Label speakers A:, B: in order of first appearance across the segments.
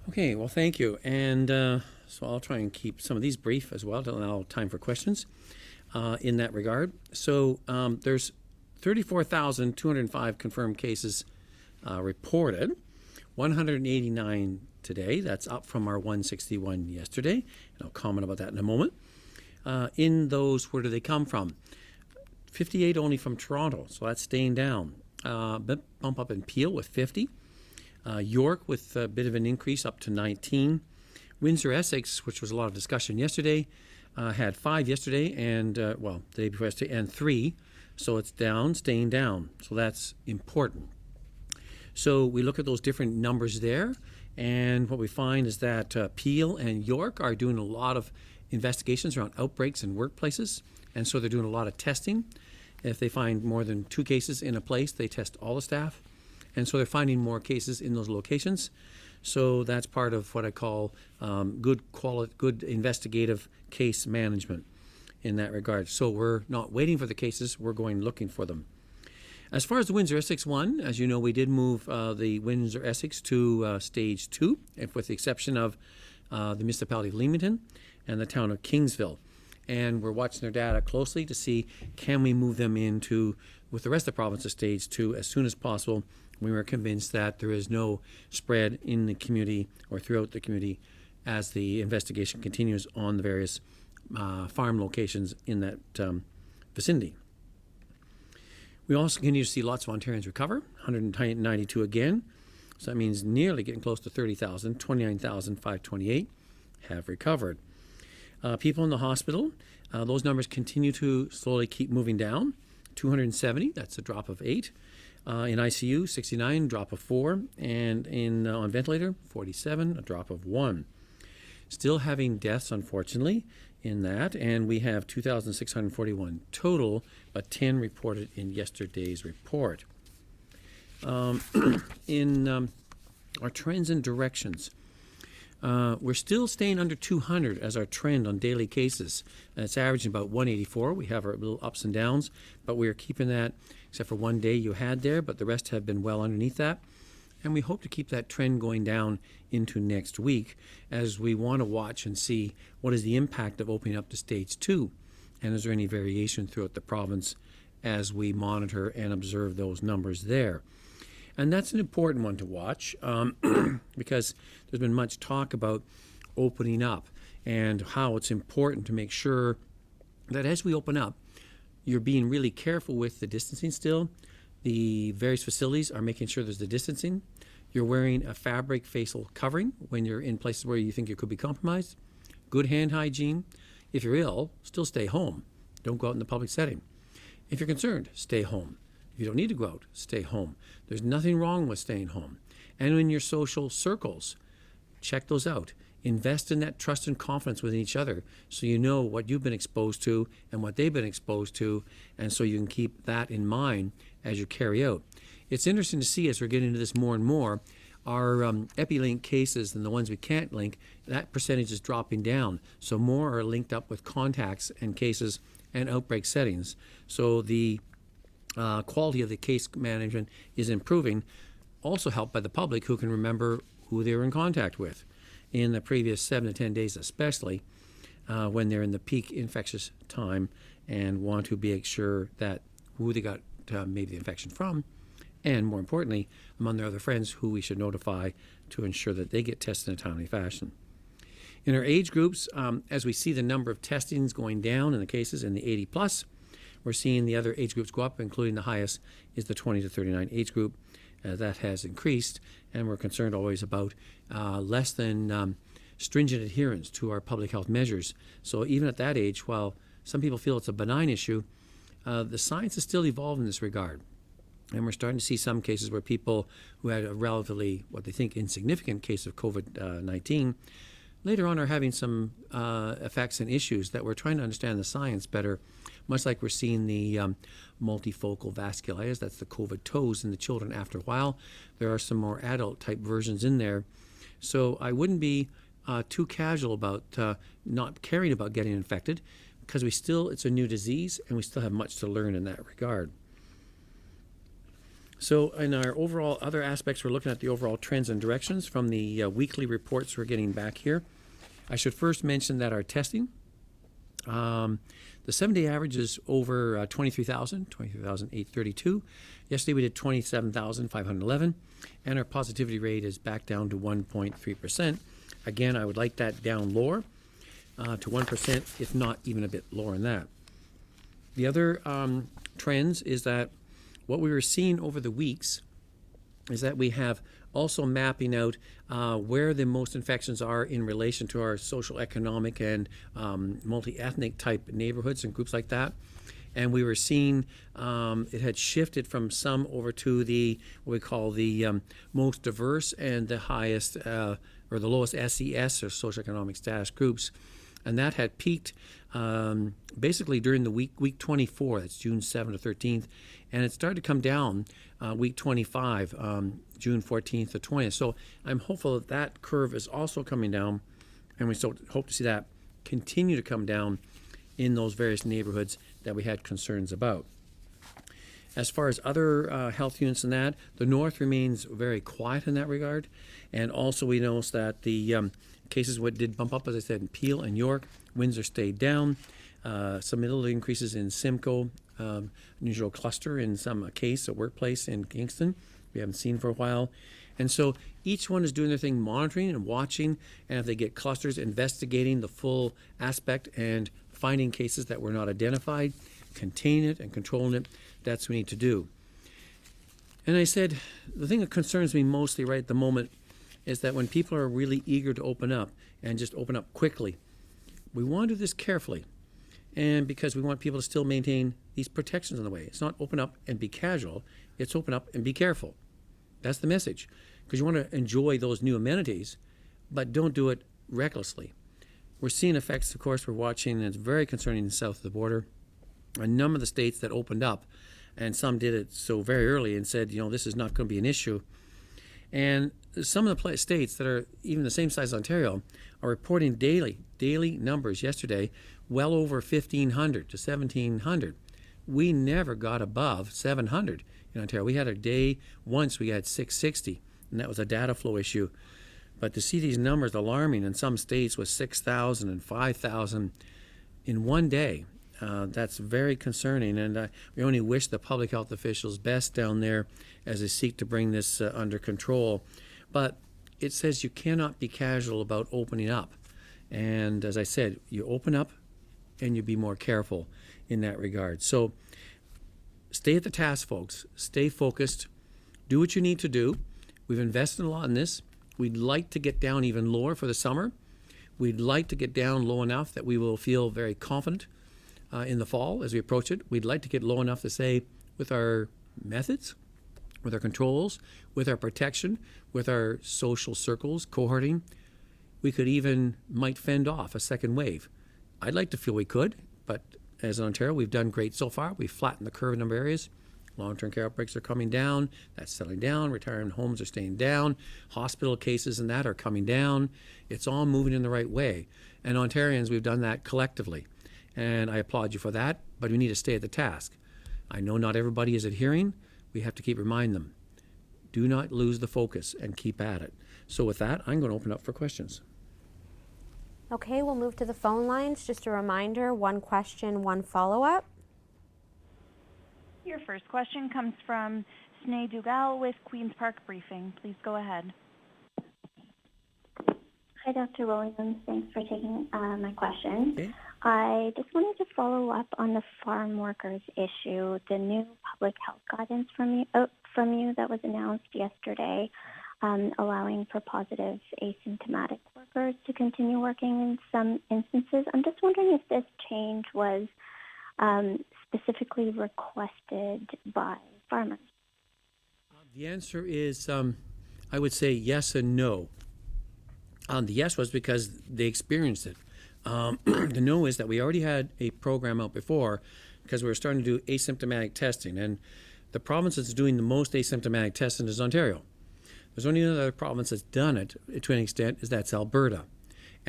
A: Okay, well, thank you. And so I'll try and keep some of these brief as well to allow time for questions in that regard. So there's 34,205 confirmed cases reported, 189 today. That's up from our 161 yesterday. And I'll comment about that in a moment. In those, where do they come from? 58 only from Toronto, so that's staying down. Bump up in Peel with 50. York with a bit of an increase up to 19. Windsor, Essex, which was a lot of discussion yesterday, had 5 yesterday and, the day before yesterday, and 3. So it's down, staying down. So that's important. So we look at those different numbers there, and what we find is that Peel and York are doing a lot of investigations around outbreaks in workplaces, and so they're doing a lot of testing. If they find more than 2 cases in a place, they test all the staff. And so they're finding more cases in those locations. So that's part of what I call good investigative case management in that regard. So we're not waiting for the cases, we're going looking for them. As far as the Windsor-Essex one, as you know, we did move the Windsor-Essex to stage 2, with the exception of the municipality of Leamington and the town of Kingsville. And we're watching their data closely to see, can we move them into, with the rest of the province, to stage 2 as soon as possible. We were convinced that there is no spread in the community or throughout the community as the investigation continues on the various farm locations in that vicinity. We also continue to see lots of Ontarians recover, 192 again. So that means nearly getting close to 30,000, 29,528 have recovered. People in the hospital, those numbers continue to slowly keep moving down. 270, that's a drop of 8. In ICU, 69, drop of 4. And on ventilator, 47, a drop of 1. Still having deaths, unfortunately, in that. And we have 2,641 total, but 10 reported in yesterday's report. In our trends and directions, we're still staying under 200 as our trend on daily cases. It's averaging about 184. We have our little ups and downs, but we are keeping that, except for one day you had there, but the rest have been well underneath that. And we hope to keep that trend going down into next week, as we want to watch and see what is the impact of opening up to stage 2, and is there any variation throughout the province as we monitor and observe those numbers there. And that's an important one to watch because there's been much talk about opening up and how it's important to make sure that as we open up, you're being really careful with the distancing still. The various facilities are making sure there's the distancing. You're wearing a fabric facial covering when you're in places where you think you could be compromised. Good hand hygiene. If you're ill, still stay home. Don't go out in the public setting. If you're concerned, stay home. If you don't need to go out, stay home. There's nothing wrong with staying home. And in your social circles, check those out. Invest in that trust and confidence with each other so you know what you've been exposed to and what they've been exposed to, and so you can keep that in mind as you carry out. It's interesting to see, as we're getting into this more and more, our EpiLink cases and the ones we can't link, that percentage is dropping down. So more are linked up with contacts and cases and outbreak settings. So the quality of the case management is improving, also helped by the public who can remember who they were in contact with in the previous 7 to 10 days, especially when they're in the peak infectious time and want to be sure that who they got maybe the infection from, and more importantly, among their other friends who we should notify to ensure that they get tested in a timely fashion. In our age groups, as we see the number of testings going down in the cases in the 80 plus, we're seeing the other age groups go up, including the highest is the 20 to 39 age group. That has increased, and we're concerned always about less than stringent adherence to our public health measures. So even at that age, while some people feel it's a benign issue, the science is still evolving in this regard. And we're starting to see some cases where people who had a relatively, what they think, insignificant case of COVID-19, later on are having some effects and issues that we're trying to understand the science better, much like we're seeing the multifocal vasculitis, that's the COVID toes in the children after a while. There are some more adult type versions in there. So I wouldn't be too casual about not caring about getting infected, because it's a new disease and we still have much to learn in that regard. So in our overall other aspects, we're looking at the overall trends and directions from the weekly reports we're getting back here. I should first mention that our testing, the 7-day average is over 23,832. Yesterday we did 27,511, and our positivity rate is back down to 1.3%. Again, I would like that down lower to 1%, if not even a bit lower than that. The other trends is that what we were seeing over the weeks is that we have also mapping out where the most infections are in relation to our social, economic, and multi-ethnic type neighborhoods and groups like that. And we were seeing it had shifted from some over to the what we call the most diverse and the highest or the lowest SES or socioeconomic status groups. And that had peaked basically during the week 24, that's June 7th to 13th, and it started to come down week 25, June 14th to 20th. So I'm hopeful that that curve is also coming down, and we still hope to see that continue to come down in those various neighborhoods that we had concerns about. As far as other health units and that, the north remains very quiet in that regard, and also we noticed that the cases did bump up, as I said, in Peel and York. Windsor stayed down. Some little increases in Simcoe, unusual cluster in some case, a workplace in Kingston we haven't seen for a while. And so each one is doing their thing, monitoring and watching, and if they get clusters, investigating the full aspect and finding cases that were not identified, containing it and controlling it. That's what we need to do. And I said, the thing that concerns me mostly right at the moment is that when people are really eager to open up and just open up quickly, we want to do this carefully, and because we want people to still maintain these protections on the way. It's not open up and be casual, it's open up and be careful. That's the message, because you want to enjoy those new amenities, but don't do it recklessly. We're seeing effects, of course, we're watching, and it's very concerning south of the border. A number of the states that opened up, and some did it so very early and said, this is not going to be an issue. And some of the states that are even the same size as Ontario are reporting daily numbers yesterday, well over 1,500 to 1,700. We never got above 700 in Ontario. We had a day once we had 660, and that was a data flow issue. But to see these numbers alarming in some states with 6,000 and 5,000 in one day, that's very concerning, and we only wish the public health officials best down there as they seek to bring this under control. But it says you cannot be casual about opening up. And as I said, you open up and you be more careful in that regard. So stay at the task, folks. Stay focused. Do what you need to do. We've invested a lot in this. We'd like to get down even lower for the summer. We'd like to get down low enough that we will feel very confident in the fall as we approach it. We'd like to get low enough to say, with our methods, with our controls, with our protection, with our social circles, cohorting, we could might fend off a second wave. I'd like to feel we could, but as in Ontario, we've done great so far. We've flattened the curve in a number of areas. Long-term care outbreaks are coming down. That's settling down. Retirement homes are staying down. Hospital cases and that are coming down. It's all moving in the right way. And Ontarians, we've done that collectively. And I applaud you for that, but we need to stay at the task. I know not everybody is adhering. We have to keep reminding them. Do not lose the focus and keep at it. So with that, I'm going to open up for questions.
B: Okay, we'll move to the phone lines. Just a reminder, one question, one follow-up.
C: Your first question comes from Sneh Dugal with Queen's Park Briefing. Please go ahead.
D: Hi, Dr. Williams. Thanks for taking my question.
A: Okay.
D: I just wanted to follow up on the farm workers issue, the new public health guidance from you that was announced yesterday, allowing for positive asymptomatic workers to continue working in some instances. I'm just wondering if this change was specifically requested by farmers.
A: The answer is, I would say yes and no. The yes was because they experienced it. The no is that we already had a program out before because we were starting to do asymptomatic testing. And the province that's doing the most asymptomatic testing is Ontario. There's only another province that's done it to an extent, that's Alberta.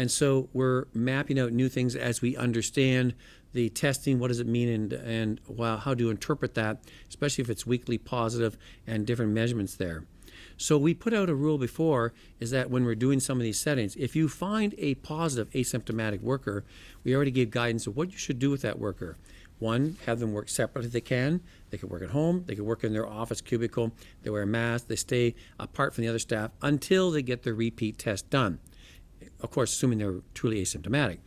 A: And so we're mapping out new things as we understand the testing, what does it mean, and wow, how to interpret that, especially if it's weekly positive and different measurements there. So we put out a rule before, is that when we're doing some of these settings, if you find a positive asymptomatic worker, we already gave guidance of what you should do with that worker. One, have them work separately if they can. They could work at home, they could work in their office cubicle, they wear a mask, they stay apart from the other staff until they get their repeat test done. Of course, assuming they're truly asymptomatic.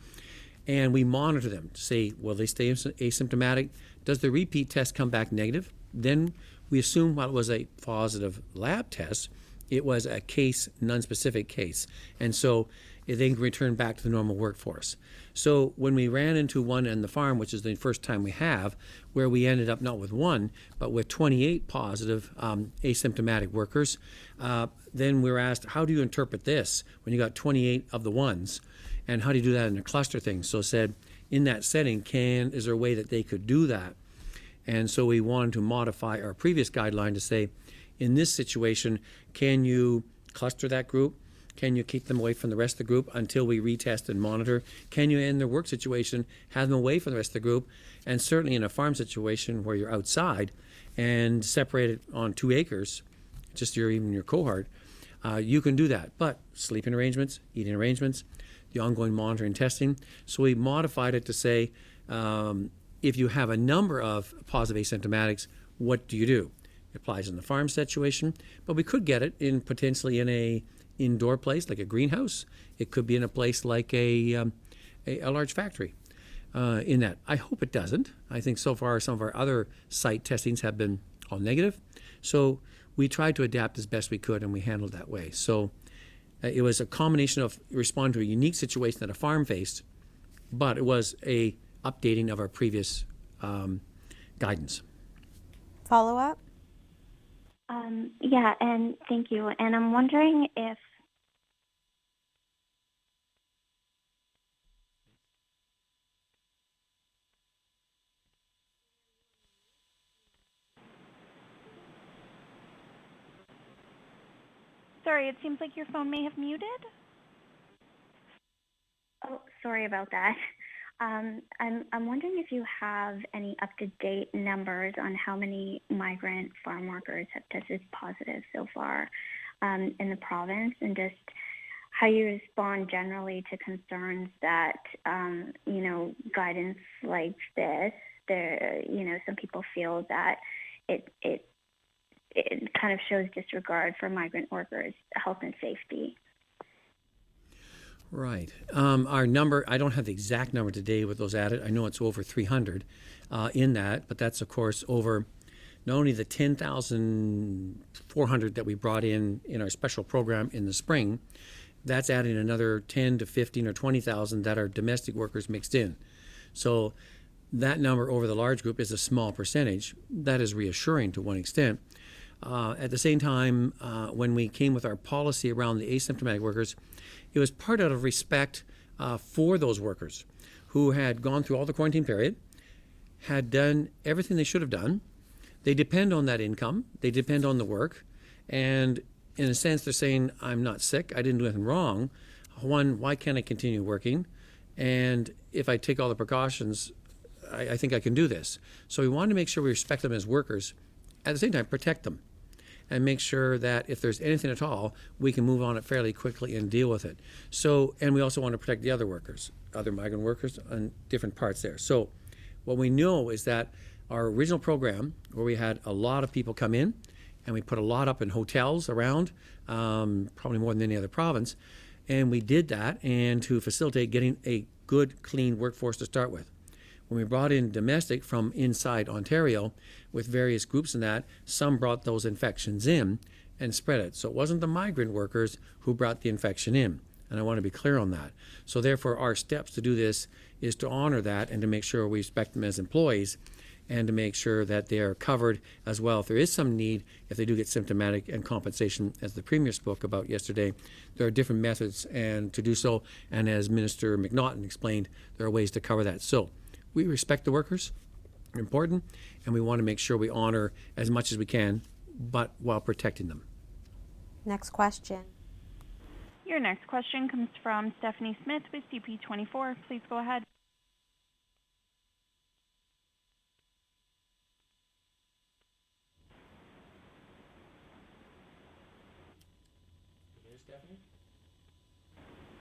A: And we monitor them to say, will they stay asymptomatic? Does the repeat test come back negative? Then we assume while it was a positive lab test, it was a case, non-specific case. And so they can return back to the normal workforce. So when we ran into one on the farm, which is the first time we have, where we ended up not with one, but with 28 positive asymptomatic workers, then we were asked, how do you interpret this when you got 28 of the ones? And how do you do that in a cluster thing? So said, in that setting, is there a way that they could do that? And so we wanted to modify our previous guideline to say, in this situation, can you cluster that group? Can you keep them away from the rest of the group until we retest and monitor? Can you, in their work situation, have them away from the rest of the group? And certainly in a farm situation where you're outside and separated on 2 acres, just even your cohort, you can do that. But sleeping arrangements, eating arrangements, the ongoing monitoring and testing. So we modified it to say, if you have a number of positive asymptomatics, what do you do? It applies in the farm situation, but we could get it in potentially in a indoor place like a greenhouse. It could be in a place like a large factory. In that, I hope it doesn't. I think so far some of our other site testings have been all negative. So we tried to adapt as best we could, and we handled that way. So it was a combination of responding to a unique situation that a farm faced, but it was a updating of our previous guidance.
B: Follow up?
D: Yeah, and thank you. And I'm wondering if
C: Sorry, it seems like your phone may have muted.
D: Oh, sorry about that. I'm wondering if you have any up-to-date numbers on how many migrant farm workers have tested positive so far in the province, and just how you respond generally to concerns that, guidance like this, some people feel that it kind of shows disregard for migrant workers' health and safety.
A: Right. Our number, I don't have the exact number today with those added. I know it's over 300 in that, but that's, of course, over not only the 10,400 that we brought in our special program in the spring, that's adding another 10 to 15 or 20,000 that are domestic workers mixed in. So that number over the large group is a small percentage. That is reassuring to one extent. At the same time, when we came with our policy around the asymptomatic workers, it was part out of respect for those workers who had gone through all the quarantine period, had done everything they should have done. They depend on that income. They depend on the work. And in a sense, they're saying, I'm not sick. I didn't do anything wrong. One, why can't I continue working? And if I take all the precautions, I think I can do this. So we wanted to make sure we respect them as workers. At the same time, protect them and make sure that if there's anything at all, we can move on it fairly quickly and deal with it. So, and we also want to protect the other workers, other migrant workers on different parts there. So what we know is that our original program, where we had a lot of people come in, and we put a lot up in hotels around, probably more than any other province, and we did that and to facilitate getting a good, clean workforce to start with. When we brought in domestic from inside Ontario with various groups in that, some brought those infections in and spread it. So it wasn't the migrant workers who brought the infection in, and I want to be clear on that. So therefore, our steps to do this is to honor that and to make sure we respect them as employees and to make sure that they are covered as well. If there is some need, if they do get symptomatic and compensation, as the Premier spoke about yesterday, there are different methods and to do so. And as Minister McNaughton explained, there are ways to cover that. So we respect the workers, they're important, and we want to make sure we honor as much as we can, but while protecting them.
B: Next question.
C: Your next question comes from Stephanie Smith with CP24. Please go ahead.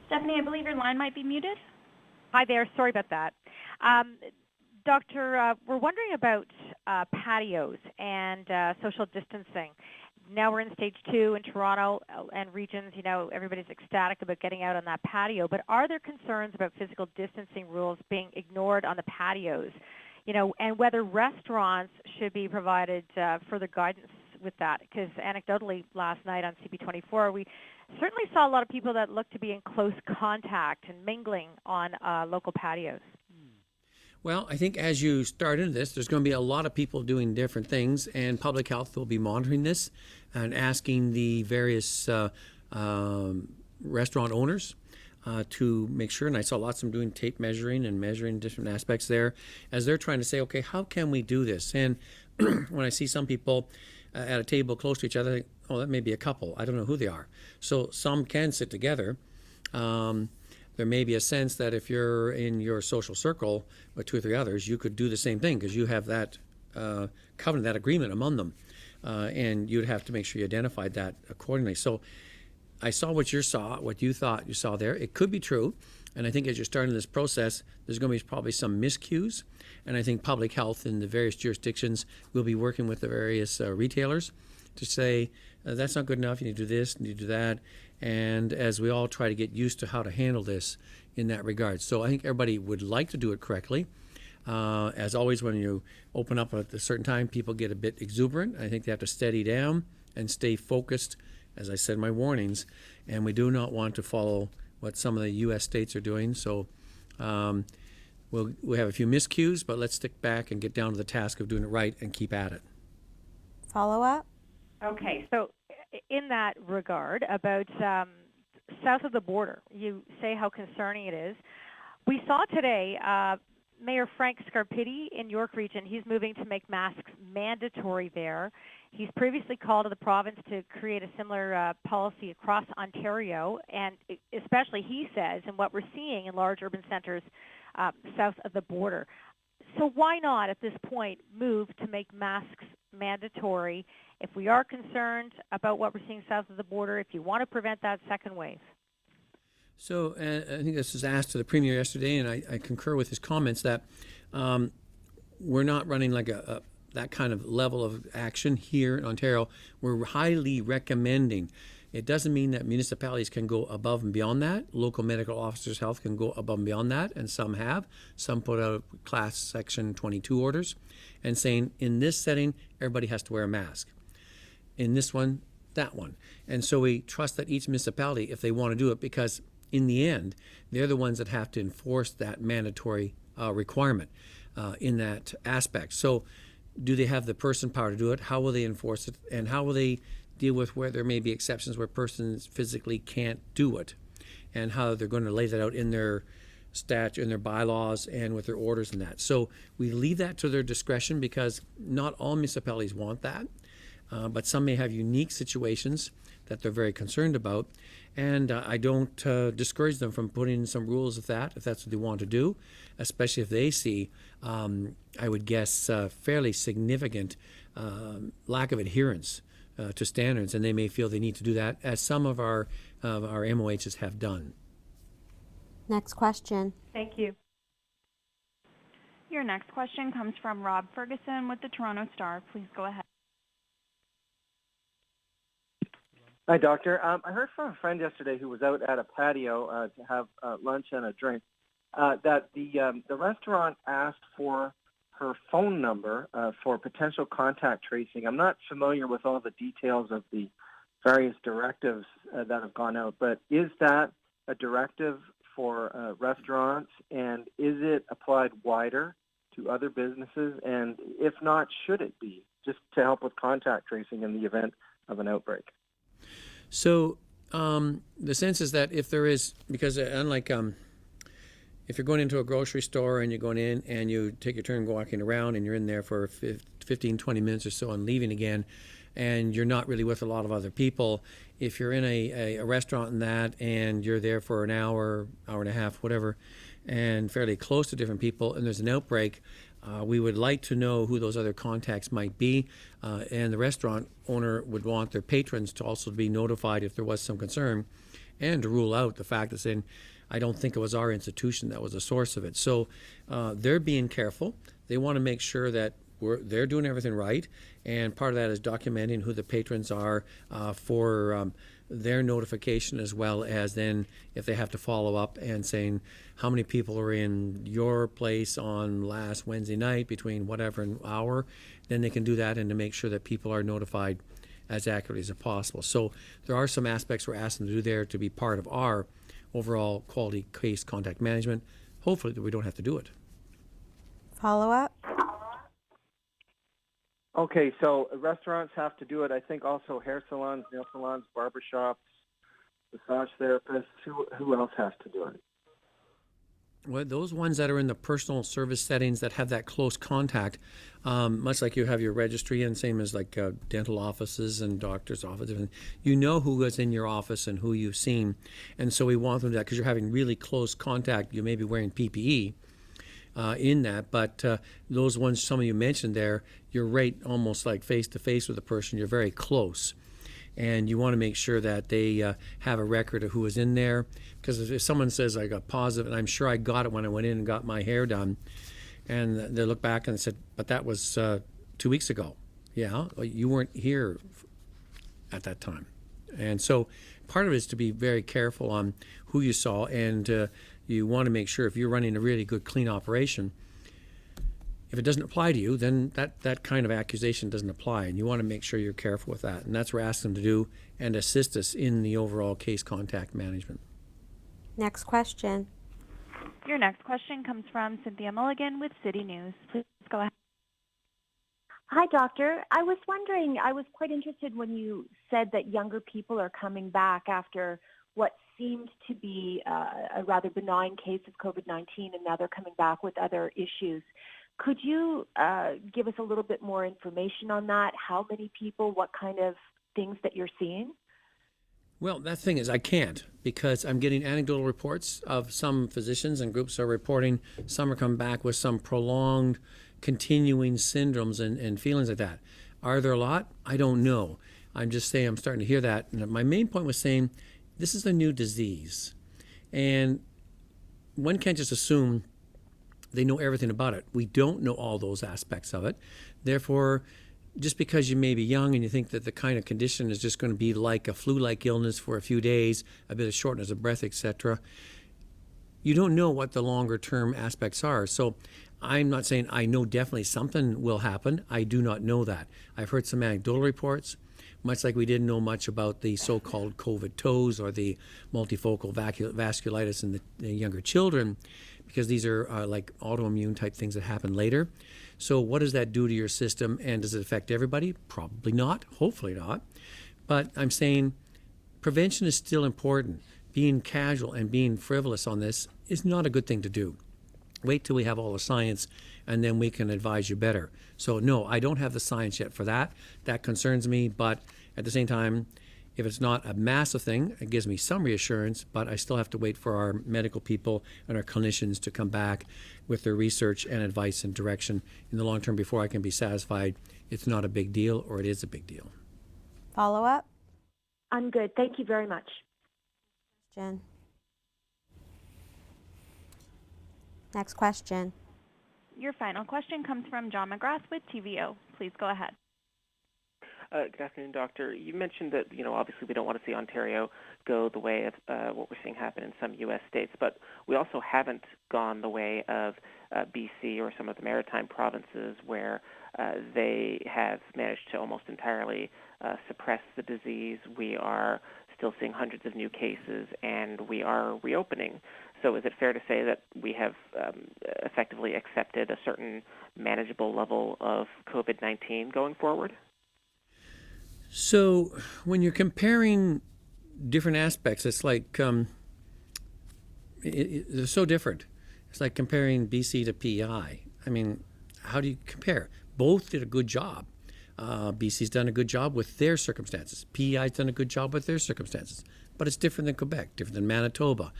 C: Stephanie, I believe your line might be muted.
E: Hi there. Sorry about that. Doctor, we're wondering about patios and social distancing. Now we're in stage 2 in Toronto and regions. Everybody's ecstatic about getting out on that patio. But are there concerns about physical distancing rules being ignored on the patios? And whether restaurants should be provided further guidance with that? Because anecdotally, last night on CP24, we certainly saw a lot of people that looked to be in close contact and mingling on local patios.
A: Well, I think as you start into this, there's going to be a lot of people doing different things, and public health will be monitoring this and asking the various restaurant owners to make sure, and I saw lots of them doing tape measuring and measuring different aspects there, as they're trying to say, okay, how can we do this? And when I see some people at a table close to each other, I think, oh, that may be a couple. I don't know who they are. So some can sit together. There may be a sense that if you're in your social circle with 2 or 3 others, you could do the same thing because you have that covenant, that agreement among them. And you'd have to make sure you identified that accordingly. So I saw what you thought you saw there. It could be true. And I think as you're starting this process, there's going to be probably some miscues. And I think public health in the various jurisdictions will be working with the various retailers to say, that's not good enough, you need to do this, you need to do that. And as we all try to get used to how to handle this in that regard. So I think everybody would like to do it correctly. As always, when you open up at a certain time, people get a bit exuberant. I think they have to steady down and stay focused, as I said in my warnings. And we do not want to follow what some of the U.S. states are doing. So we'll have a few miscues, but let's stick back and get down to the task of doing it right and keep at it.
B: Follow up?
E: Okay, so in that regard, about south of the border, you say how concerning it is. We saw today Mayor Frank Scarpitti in York Region. He's moving to make masks mandatory there. He's previously called to the province to create a similar policy across Ontario, and especially, he says, and what we're seeing in large urban centers south of the border. So why not, at this point, move to make masks mandatory if we are concerned about what we're seeing south of the border, if you want to prevent that second wave?
A: So I think this was asked to the Premier yesterday, and I concur with his comments that we're not running like that kind of level of action here in Ontario. We're highly recommending. It doesn't mean that municipalities can go above and beyond that. Local medical officers' health can go above and beyond that, and some have. Some put out class section 22 orders and saying, in this setting, everybody has to wear a mask. In this one, that one. And so we trust that each municipality, if they want to do it, because in the end, they're the ones that have to enforce that mandatory requirement in that aspect. So do they have the person power to do it? How will they enforce it? And how will they deal with where there may be exceptions where persons physically can't do it? And how they're going to lay that out in their statute, in their bylaws, and with their orders and that. So we leave that to their discretion because not all municipalities want that. But some may have unique situations that they're very concerned about. And I don't discourage them from putting in some rules of that, if that's what they want to do, especially if they see, I would guess, fairly significant lack of adherence to standards, and they may feel they need to do that, as some of our MOHs have done.
B: Next question.
E: Thank you.
C: Your next question comes from Rob Ferguson with the Toronto Star. Please go ahead.
F: Hi, Doctor. I heard from a friend yesterday who was out at a patio to have lunch and a drink that the restaurant asked for her phone number for potential contact tracing. I'm not familiar with all the details of the various directives that have gone out, but is that a directive for restaurants, and is it applied wider to other businesses? And if not, should it be, just to help with contact tracing in the event of an outbreak?
A: So the sense is that if there is, because unlike if you're going into a grocery store and you're going in and you take your turn walking around and you're in there for 15, 20 minutes or so and leaving again, and you're not really with a lot of other people. If you're in a restaurant and you're there for an hour, hour and a half, whatever, and fairly close to different people, and there's an outbreak, we would like to know who those other contacts might be, and the restaurant owner would want their patrons to also be notified if there was some concern, and to rule out the fact that saying, I don't think it was our institution that was the source of it. So they're being careful. They want to make sure that they're doing everything right, and part of that is documenting who the patrons are for their notification, as well as then if they have to follow up and saying how many people are in your place on last Wednesday night between whatever an hour, then they can do that and to make sure that people are notified as accurately as possible. So there are some aspects we're asking to do there to be part of our overall quality case contact management. Hopefully that we don't have to do it.
B: Follow up?
F: Okay, so restaurants have to do it. I think also hair salons, nail salons, barbershops, massage therapists. Who else has to do it?
A: Well, those ones that are in the personal service settings that have that close contact, much like you have your registry, and same as like dental offices and doctor's offices, you know who is in your office and who you've seen, and so we want them to do that because you're having really close contact. You may be wearing PPE in that, but those ones some of you mentioned there, you're right almost like face to face with the person. You're very close. And you want to make sure that they have a record of who was in there. Because if someone says I got positive, and I'm sure I got it when I went in and got my hair done, and they look back and said, but that was 2 weeks ago. Yeah, well, you weren't here at that time. And so part of it is to be very careful on who you saw, and you want to make sure if you're running a really good, clean operation, if it doesn't apply to you, then that kind of accusation doesn't apply, and you want to make sure you're careful with that. And that's what we're asking them to do and assist us in the overall case contact management.
B: Next question.
C: Your next question comes from Cynthia Mulligan with City News. Please go ahead.
G: Hi, doctor. I was wondering, I was quite interested when you said that younger people are coming back after what seemed to be a rather benign case of COVID-19, and now they're coming back with other issues. Could you give us a little bit more information on that? How many people, what kind of things that you're seeing?
A: Well, that thing is I can't, because I'm getting anecdotal reports of some physicians and groups are reporting some are coming back with some prolonged continuing syndromes and feelings like that. Are there a lot? I don't know. I'm just saying I'm starting to hear that. And my main point was saying this is a new disease, and one can't just assume they know everything about it. We don't know all those aspects of it. Therefore, just because you may be young and you think that the kind of condition is just going to be like a flu-like illness for a few days, a bit of shortness of breath, etc., you don't know what the longer-term aspects are. So I'm not saying I know definitely something will happen. I do not know that. I've heard some anecdotal reports, much like we didn't know much about the so-called COVID toes or the multifocal vasculitis in the younger children, because these are like autoimmune type things that happen later. So what does that do to your system, and does it affect everybody? Probably not, hopefully not. But I'm saying prevention is still important. Being casual and being frivolous on this is not a good thing to do. Wait till we have all the science, and then we can advise you better. So no, I don't have the science yet for that. That concerns me, but at the same time, if it's not a massive thing, it gives me some reassurance, but I still have to wait for our medical people and our clinicians to come back with their research and advice and direction in the long term before I can be satisfied it's not a big deal or it is a big deal.
B: Follow up?
G: I'm good. Thank you very much.
B: Jen. Next question.
C: Your final question comes from John McGrath with TVO. Please go ahead.
H: Good afternoon, Doctor. You mentioned that, obviously we don't want to see Ontario go the way of what we're seeing happen in some U.S. states, but we also haven't gone the way of BC or some of the maritime provinces where they have managed to almost entirely suppress the disease. We are still seeing hundreds of new cases, and we are reopening. So is it fair to say that we have effectively accepted a certain manageable level of COVID-19 going forward?
A: So when you're comparing different aspects, it's like they're so different. It's like comparing BC to PEI. I mean, how do you compare? Both did a good job. BC's done a good job with their circumstances. PEI's done a good job with their circumstances. But it's different than Quebec, different than Manitoba.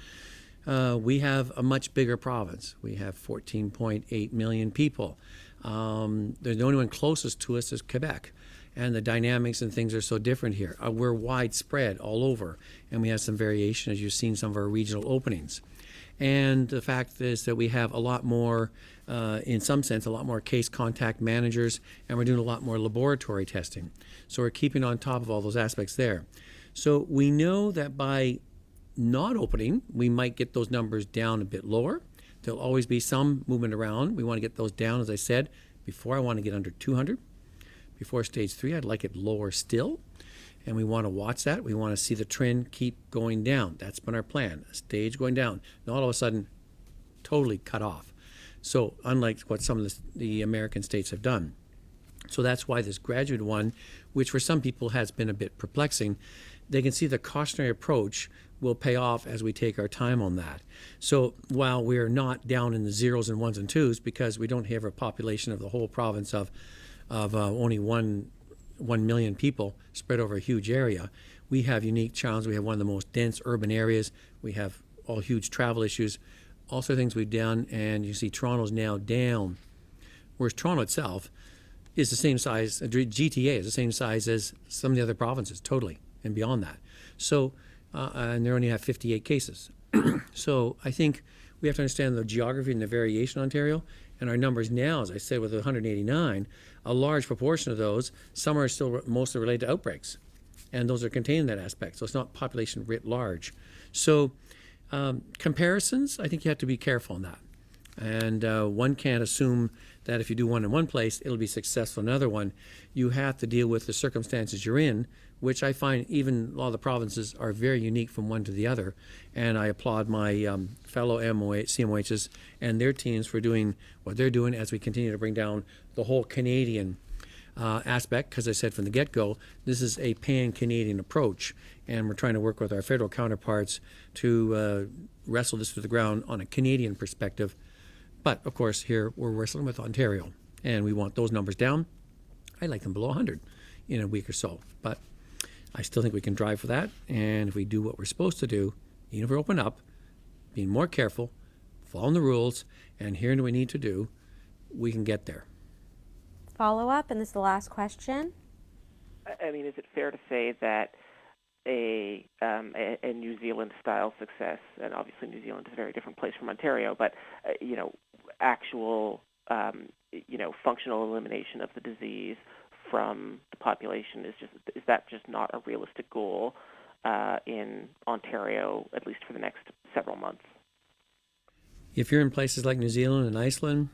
A: We have a much bigger province. We have 14.8 million people. The only one closest to us is Quebec. And the dynamics and things are so different here. We're widespread all over, and we have some variation, as you've seen some of our regional openings. And the fact is that we have a lot more, in some sense, a lot more case contact managers, and we're doing a lot more laboratory testing. So we're keeping on top of all those aspects there. So we know that by not opening, we might get those numbers down a bit lower. There'll always be some movement around. We want to get those down, as I said, before I want to get under 200. Before stage 3, I'd like it lower still. And we want to watch that. We want to see the trend keep going down. That's been our plan, a stage going down. Not all of a sudden totally cut off. So unlike what some of the American states have done. So that's why this graduated one, which for some people has been a bit perplexing, they can see the cautionary approach will pay off as we take our time on that. So while we're not down in the zeros and ones and twos, because we don't have a population of the whole province of only 1 million people spread over a huge area, we have unique challenges. We have one of the most dense urban areas. We have all huge travel issues, also things we've done, and you see Toronto's now down, whereas Toronto itself is the same size, GTA is the same size as some of the other provinces, totally, and beyond that. So, and they only have 58 cases. So I think we have to understand the geography and the variation in Ontario, and our numbers now, as I said, with 189, a large proportion of those, some are still mostly related to outbreaks, and those are contained in that aspect. So it's not population writ large. So comparisons, I think you have to be careful on that. And one can't assume that if you do one in one place, it'll be successful in another one. You have to deal with the circumstances you're in, which I find even a lot of the provinces are very unique from one to the other. And I applaud my fellow CMOHs and their teams for doing what they're doing as we continue to bring down the whole Canadian aspect, because I said from the get-go, this is a pan-Canadian approach, and we're trying to work with our federal counterparts to wrestle this to the ground on a Canadian perspective. But, of course, here we're wrestling with Ontario, and we want those numbers down. I'd like them below 100 in a week or so, but I still think we can drive for that, and if we do what we're supposed to do, even if we open up, being more careful, following the rules, and hearing what we need to do, we can get there.
B: Follow up, and this is the last question.
H: I mean, is it fair to say that a New Zealand-style success, and obviously New Zealand is a very different place from Ontario, but actual functional elimination of the disease from the population is that just not a realistic goal in Ontario, at least for the next several months?
A: If you're in places like New Zealand and Iceland,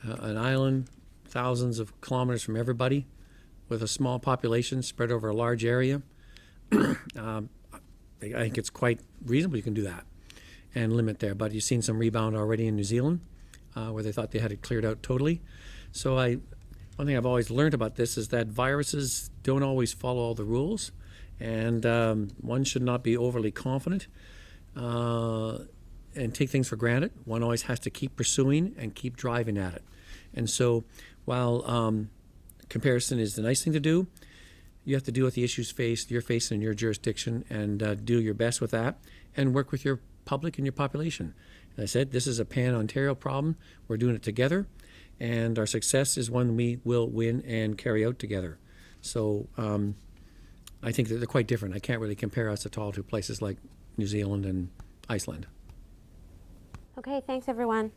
A: an island, thousands of kilometers from everybody, with a small population spread over a large area, I think it's quite reasonable you can do that and limit there. But you've seen some rebound already in New Zealand, where they thought they had it cleared out totally. So one thing I've always learned about this is that viruses don't always follow all the rules, and one should not be overly confident and take things for granted. One always has to keep pursuing and keep driving at it. And so while comparison is the nice thing to do, you have to deal with the issues you're facing in your jurisdiction and do your best with that and work with your public and your population. As I said, this is a pan-Ontario problem. We're doing it together, and our success is one we will win and carry out together. So I think that they're quite different. I can't really compare us at all to places like New Zealand and Iceland.
B: Okay, thanks everyone.